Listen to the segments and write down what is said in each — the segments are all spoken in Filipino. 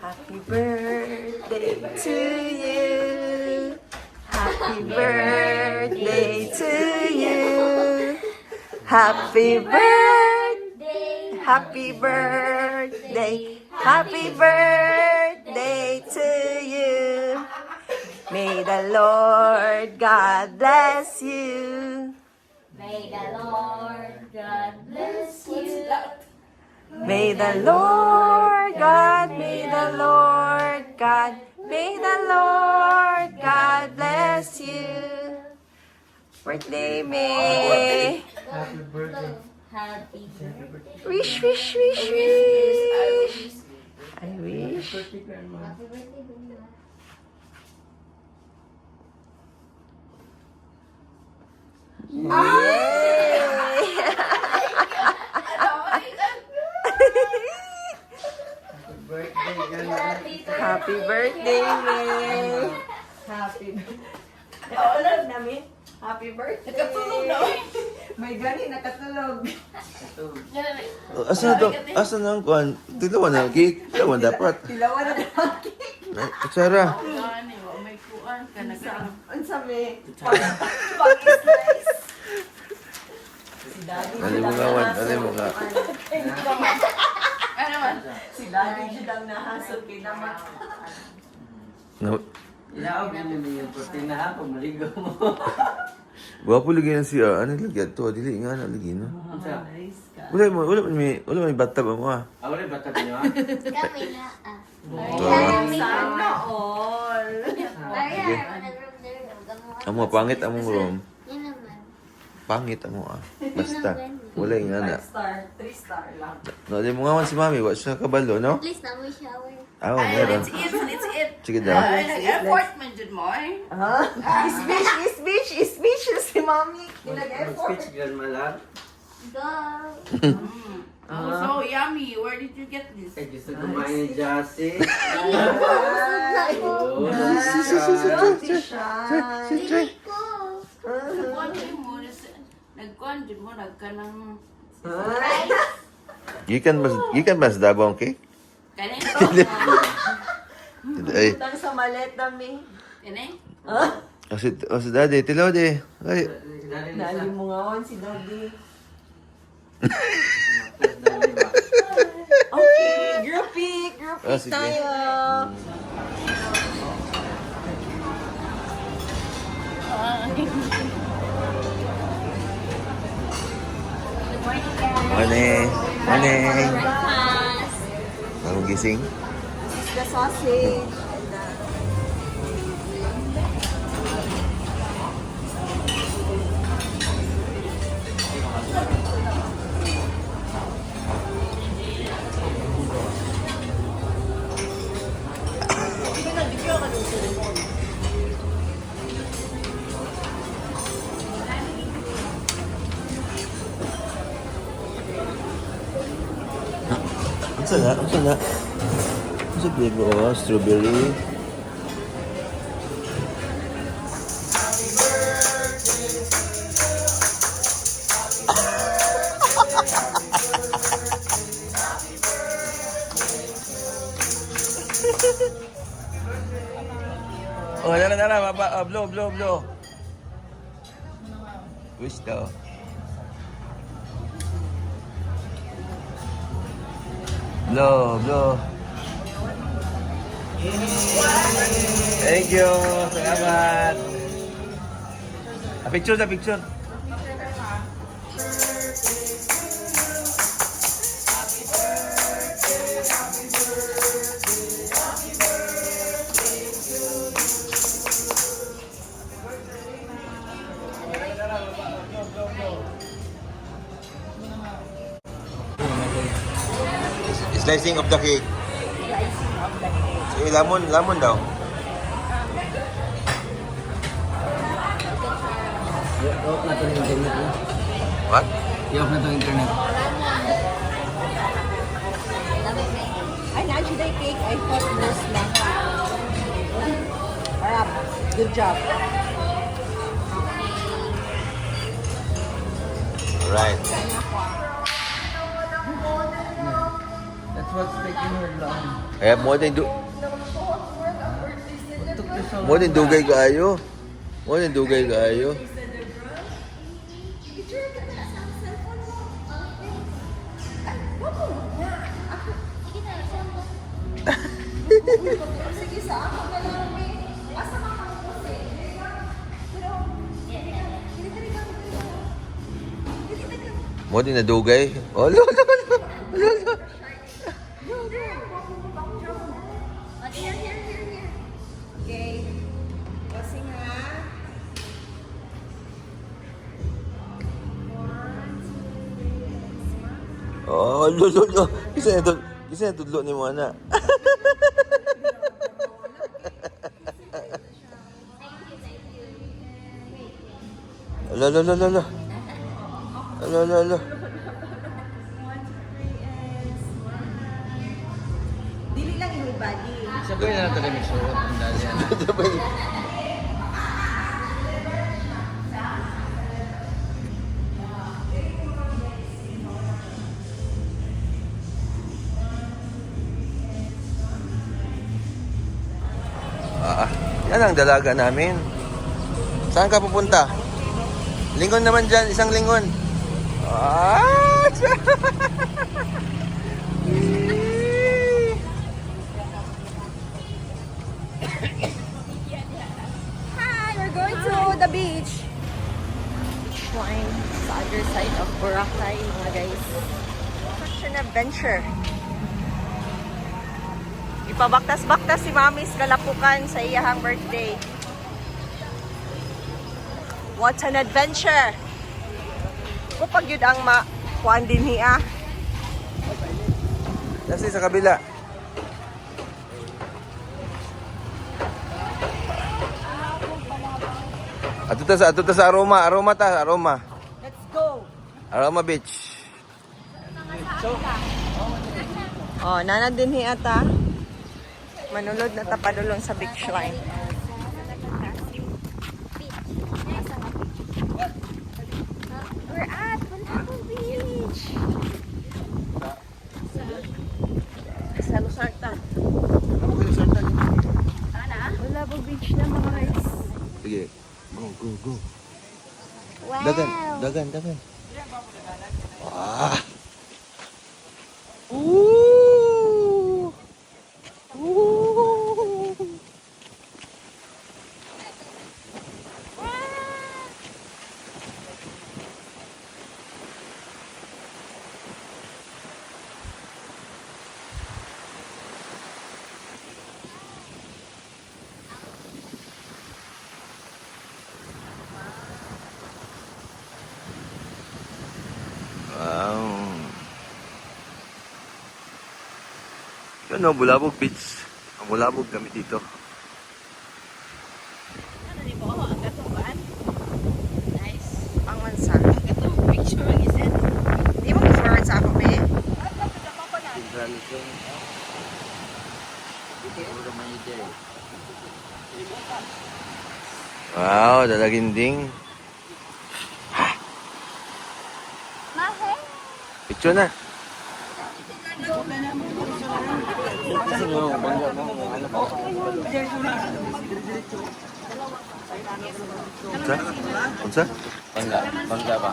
Happy birthday to you. Happy birthday to you. Happy birthday. Happy birthday. Happy birthday to you. May the Lord God bless you. May the Lord God bless you. May the Lord God, may the Lord God, may the Lord God bless you. Birthday, May. Happy birthday. Happy birthday. Wish, wish, wish, wish. I wish. Birthday, Grandma. Happy birthday, Grandma. Happy birthday, Grandma. Happy birthday, May. Happy Naulan namin. Happy birthday. Nakatulog na. May gani, nakatulog. Asa to? Asa nang kuan? Tilawan na cake. Tilawan dapat. Tilawan na naman. Sarah. Unsa may pag-slice. Si Daddy. Dali mo gawan, dali mo ga. Si Daddy dyan ang nahasol kay naman. No. Ilaw, ganyan mo yung protein na hapon, maligaw mo. Gwapo lagi na siya. Ano lagi ato? Dili nga na lagi no. Wala may batag mo ah. Ako rin, bata niyo, ha? Kami na Sana all. Maria, nag-room there. Amo pangit among room. Yan naman. Pangit amo ah. Basta wala nga na. 3 star lang. No, di mo nga man si Mami, wa siya kabalo, no? At least na mo shower. Ah, meron. It's it. Sige daw. Nag-effort man dyan mo eh. Is bitch si Mommy. Nag-effort. Speech, Grandma lang. Go. Oh, so yummy. Where did you get this? Ay, gusto kumain ni Jassy. Busog na ko. Dili ko. Nagkuhan mo. Nagkuhan dyan mo. Nagka ng... Gikan ba sa Davao ang cake? Kanin? Ay, Utang sa malet namin. Kanin? si Daddy, tilaw di. Ay, Nali mo nga si Daddy. Okay, group pic sige. tayo. Morning. Morning. Breakfast. Bago gising. The sausage. And Ano na? Ano na? Ano bigo? Strawberry. Oh, dala, baba. Blow. Wish daw. Blow. Thank you. Salamat. Picture. Slicing of the cake. Sige, lamon daw. I-off na ito yung internet mo. What? I-off na ito yung internet. Ay, na-actually cake. I thought most lang. Harap. Good job. Alright. That's what's taking her long? Kaya mo din dugay kaayo. Mo din dugay kaayo. Sige, sa ako na lang, may. Asa ka ka po, Pero, Mo din na dugay. Oh, lo. Okay. Bossing ha. Oh, lo. Isa na tudlo ni mo ana. Lo. Dili lang yung body. Sabay na natin may suot ang dali. Yan ang dalaga namin. Saan ka pupunta? Lingon naman dyan, isang lingon. Ah! Hi, we're going to the beach. Beach line sa other side of Boracay, mga guys. Such an adventure. Ipabaktas-baktas si Mami's Kalapukan sa iyahang birthday. What an adventure! Kapag yun ang kuan din niya. Kasi sa kabila. Ato ta sa Aroma. Let's go! Aroma Beach. Oh, nanad din niya ata. Manulod na tapadulong sa beach line. We're at Bulabog Beach. Sa Lusartan. Bulabog Beach na mga guys. Sige. Go. Wow! Dagan. Ah! Wow. Yan o, Bulabog Beach. Ang Bulabog kami dito. Ano ni mo? Ang gatong baan? Nice. Pangwansa. Gatong picture ang isin. Di mo forward sa ako, be? Wow, dalaginding. Picture na. Unsa? Bangga ba?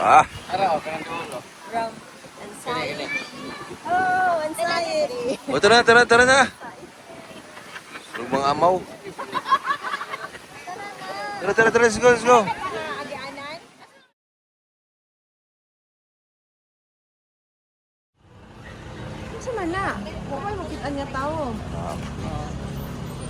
Ah, Araw, kanang dulo. From anxiety. Oh, anxiety. o tara na. Huwag mga amaw. Tara, let's go. Agianan? Ano man na? Huwag makita niya tao.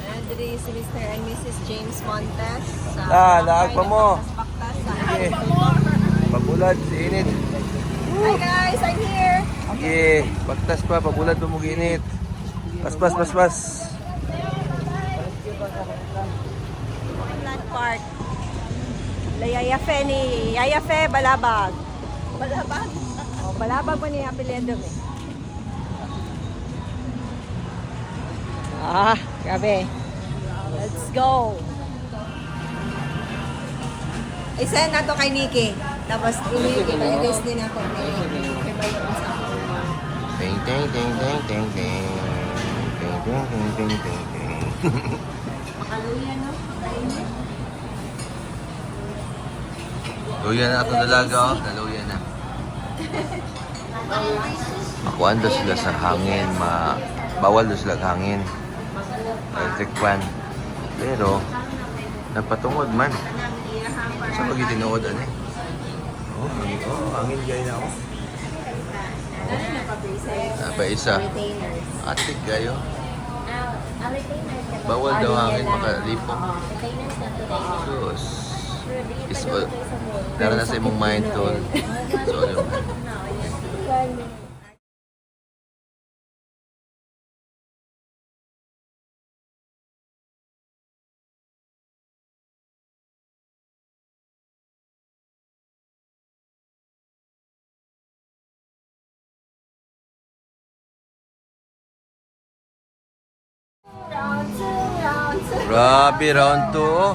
And today si Mr. and Mrs. James Montes. Laag pa mo. Baktas. Pagulad, init. Hi guys, I'm here. Sige, bagtas pa, pagulad pa mo ginit. Pas. Land Park. La Yaya Fe ni Yaya Fe Balabag. Balabag? Oh, Balabag mo ni apelyido eh. Ah, grabe. Let's go. Isend na to kay Nikki. Tapos i-erase din ako. Ting, ting, ting, ting, ting, ting. Ting, ting, ting, ting, ting, ting. Makaluya, no? Kainit. Luya na ako dalaga, oh. Naluya na. Makuhaan daw sila sa hangin, bawal daw sila sa hangin. Electric fan. Pero, nagpatungod man. Sa pag-itinuod, ano eh. Hangin gaya na ako. Pa isa. Atik kayo. Bawal daw hangin makalipong. Sus. Dara na sa imong mind tol. So, yun. Grabe, round 2. Oh.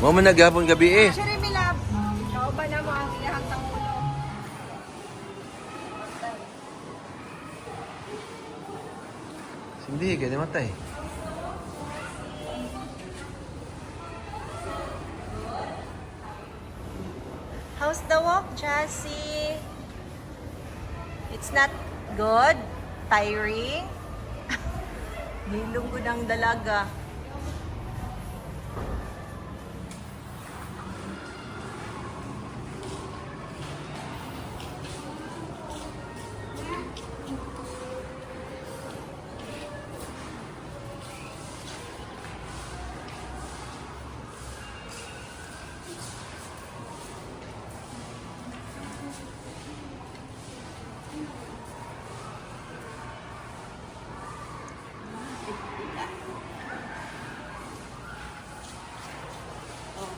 Mo man naghapon gabi eh. Sure, Milab. Ikaw ba na mo ang iyahang tangulo? Hindi, kaya matay. How's the walk, Jassy? It's not good? Tiring? Nilungkod ang dalaga.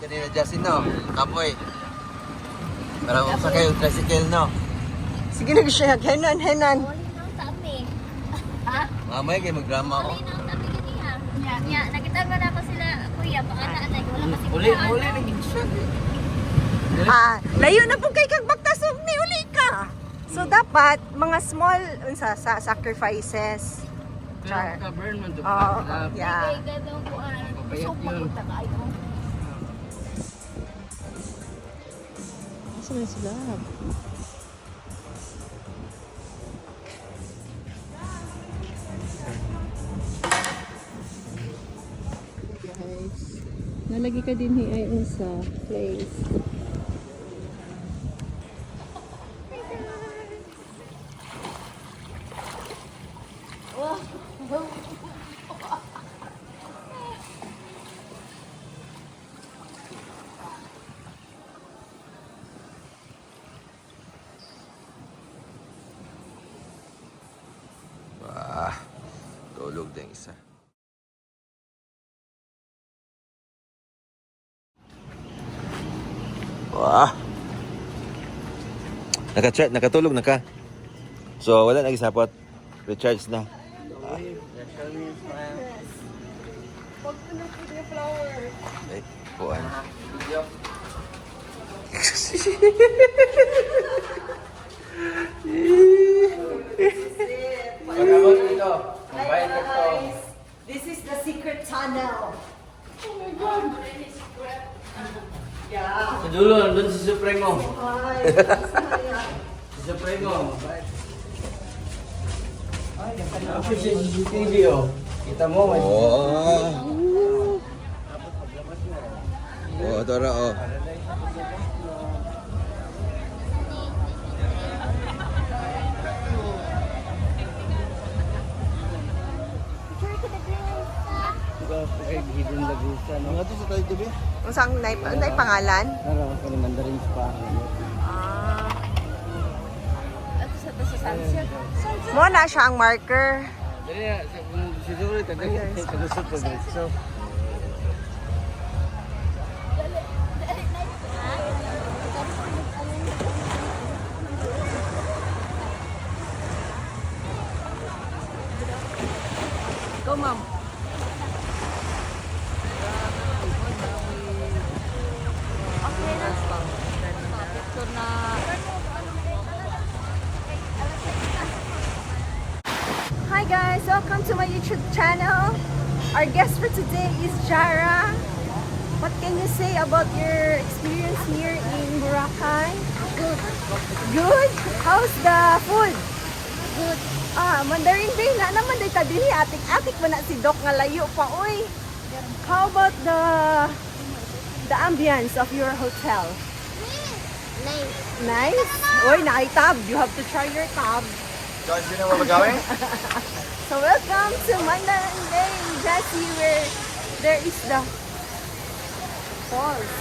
Kanina Justin, no? Kapoy. Para sa kayo, tricycle, no? Sige na siya. Henan, henan. Mamay kayo magdrama ako. Nakita mo na ako sila, kuya, baka naanay, wala kasi Uli kuhaan. Ah, layo na po kay kag bagtasog ni uli ka. So dapat mga small unsa sa sacrifices. Char. Ka-burn man to. Oh, yeah. Kaya gano'ng kuhaan, Papayat so yun. papunta ka ayaw. Asa na sila? Guys, nalagi ka din ay sa place. Wah, tulog din isa. Wah. Nakatulog na ka. So, wala na gisapot. Recharge na. Ay, kuan. Pagkabot dito. Bayad ka to. This is the secret tunnel. Sa dulo, nandun si Supremo. Si Supremo. Ako si CCTV, oh. Kita mo, may Oh. Oh, ito ra, oh. hidden lagusan. Mga to sa tayo gabi. Unsang nay pangalan? Ano, kani Mandarin Spa. Ah, At sa sunset. mo na siya ang marker. Dali na, siguro tagasot ko diretso. Go, ma'am. Okay na. Ito na. Hi guys, welcome to my YouTube channel. Our guest for today is Jara. What can you say about your experience here in Boracay? Good. Good? How's the food? Good. Mandarin Bay na naman day ta dili atik-atik man na si Doc nga layo pa oy. How about the ambience of your hotel? Nice. Nice? Oy, na tab. You have to try your tab. Guys, you know where we're going? So welcome to Mandarin Bay, Jessie, where there is the falls.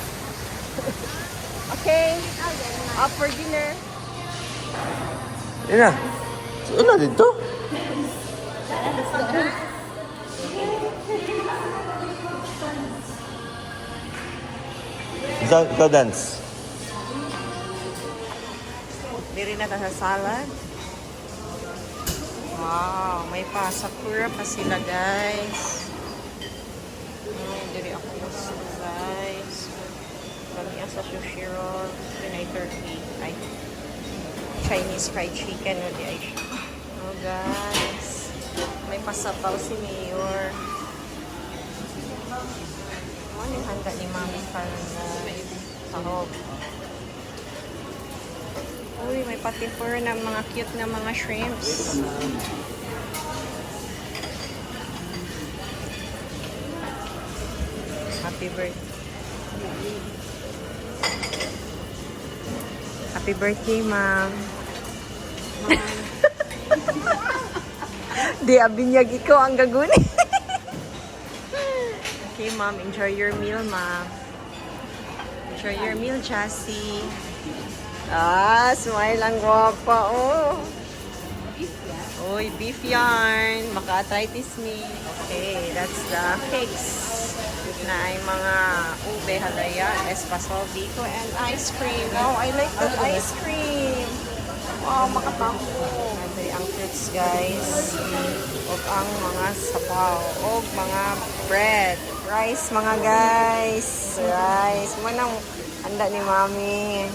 Okay, up for dinner. Yan na. Saan na dito? Ikaw dance. Diri na ta sa salad. Wow, may pa sakura pa sila guys. Diri ako guys. Kami sa sushi roll, Pinay turkey, ay Chinese fried chicken o di ay. Oh guys, may pasapaw si Mayor. Ano yung handa ni Mami para na sahog? Uy, may patifur na mga cute na mga shrimps. Happy birthday. Happy birthday, Ma'am. Di abinyag ikaw ang gaguni. Okay, Ma'am. Enjoy your meal, Ma'am. Enjoy your meal, Jessie. Smile ang guwapa, oh. Uy, beef yarn. Maka-arthritis me. Okay, that's the cakes. Na ay mga ube, halaya, espasol, biko, and ice cream. Oh, I like that ice cream. Wow, makatampo. Ito ang fruits, guys. O ang mga sabaw. O mga bread. Rice, mga guys. Rice. Manang handa ni Mami.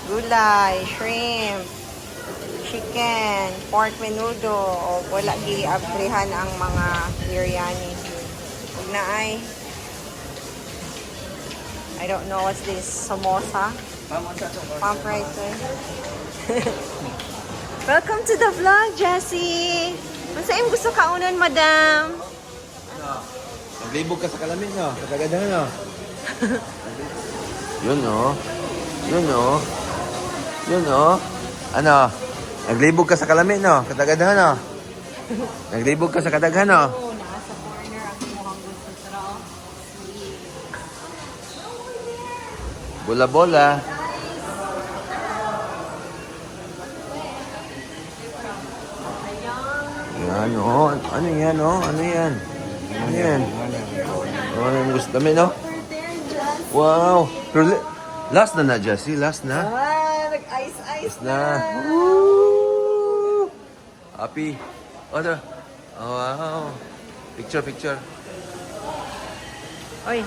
Gulay, shrimp, chicken, pork menudo, o wala gi-abrihan ang mga biryani. Huwag na ay. I don't know what's this, samosa? Pump right there. Welcome to the vlog, Jessie. Ano sa gusto kaunan, madam? Naglibog ka sa kalamin, no? Katagadahan, no? Yun, no? Yun, no? Yun, no? Ano? Naglibog ka sa kalamin, no? Katagadahan, no? Naglibog ka sa kataghan, no? Nasa corner ang mukhang gusto sa Bola-bola. Yan, oh. Ano yan, oh? Ano yan? Ano yan? Oh, ano yung gusto namin, no? Wow! Pero last na na, Jessie. Last na. Nag-ice-ice Na. Woo! Happy. Oh, wow. Picture. Oy.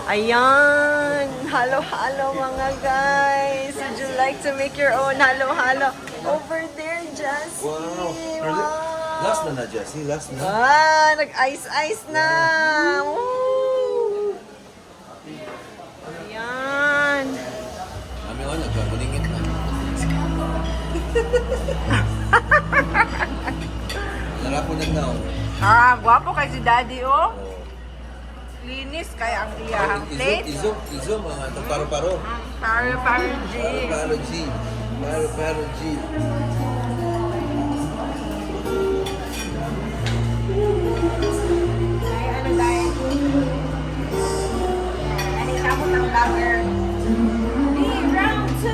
Ayan. Halo-halo mga guys. Would you like to make your own halo-halo? Over there, Jessie. Wow. Pero last na na, Jessie. Last na. Nag-ice-ice na. Woo! Ayan. Kami ko, nagkakulingit na. Narapunan na, oh. Gwapo kay si Daddy, oh. Linis kaya ang iyahang plate. Izom, itong paro-paro. Paro-paro G. Paro-paro G. Ay, ano dahil? Ano yung kamot ng vlogger? Round 2!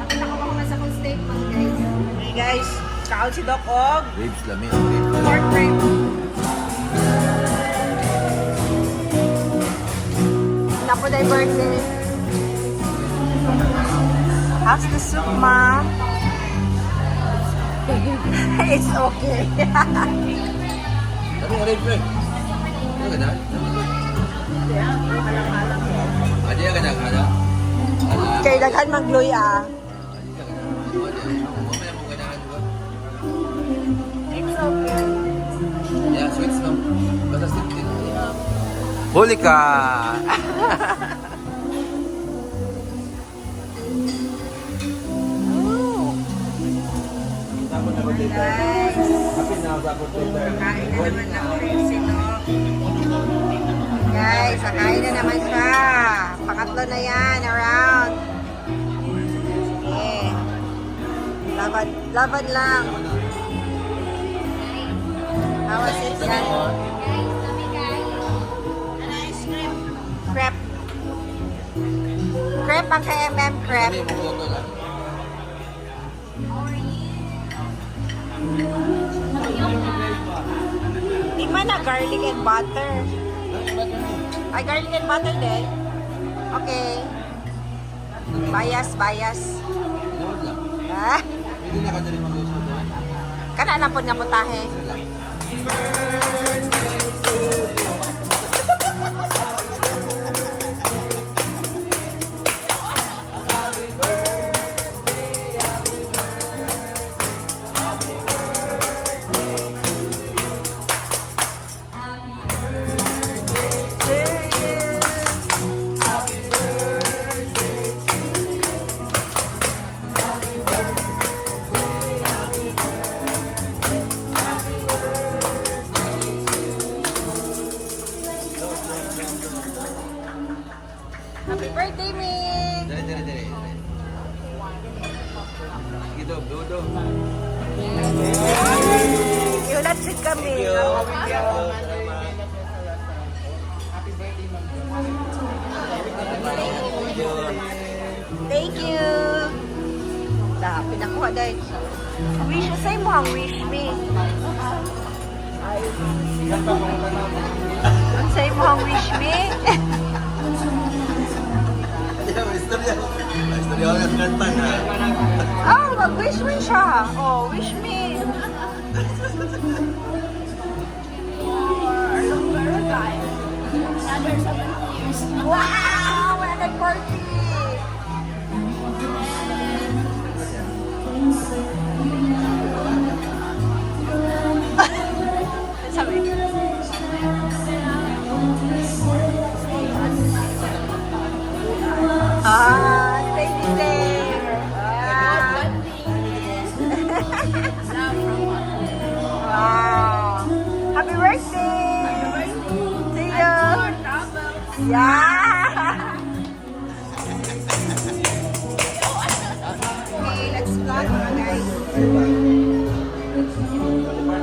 Nakita ko na sa kong statement, guys. Hey guys, Kaon si Doc og Ribs lami. Ribs. pork rib. Napo na yung birthday. How's the soup, Ma? It's okay. Tapi ribs eh. Ano ka na? Adi ka na kada. Kay daghan magloy ah. It's okay. Yeah, sweets no. Basta sweet din. Huli ka! Guys, kain na naman ng crazy, no? Guys, kain na naman siya. Pangatlo na yan, around. Sige. Laban, laban lang. How was it, yan? Crepe. Crepe ang KMM crepe. Di man na garlic and butter. Ay, garlic and butter din. Okay. Bias, bias. Ah? Kana lang po nga putahe. Happy birthday, Mick! Dali, dali, dali. Sige, Dog. Do, do. Yulat sit kami. Thank you. Da, pinakuha dahil. Wish, say mo ang wish me. Say mo ang wish me. Istorya ko yung kanta na. Oh, mag-wish me siya. Oh, wish me. Wow! 140! Sabi. Ah, thank you there. Ah. Wow. Happy birthday. See you. Yeah. Okay, let's vlog mga guys.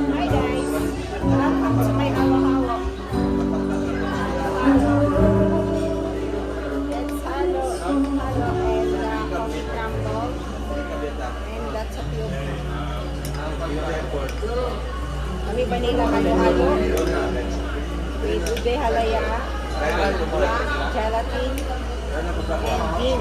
Hi guys. Welcome to my hawa-hawa. It's halo and coffee crumble. And that's a few. Kami vanilla halo-halo. With ube halaya. Gelatin. And bean.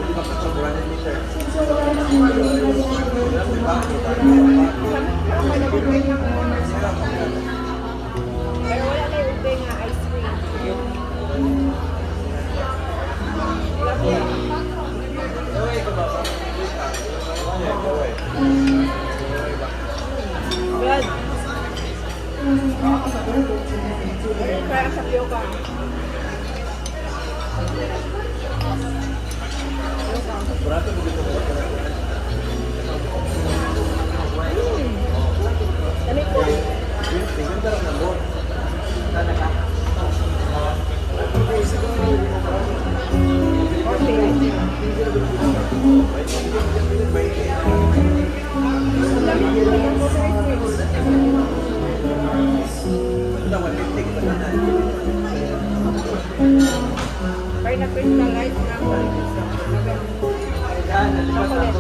Pero wala na yung ube nga ice cream. Good. Parang sa piyoka. Dami ko. Kaya na-crystallize na ako. Chocolate.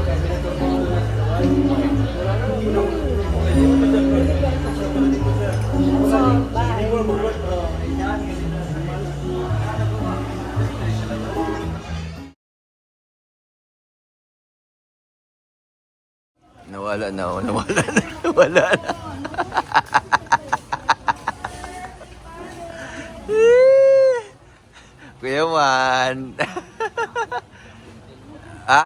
Nawala na, oh. Nawala na. Nawala na. Kuya Man.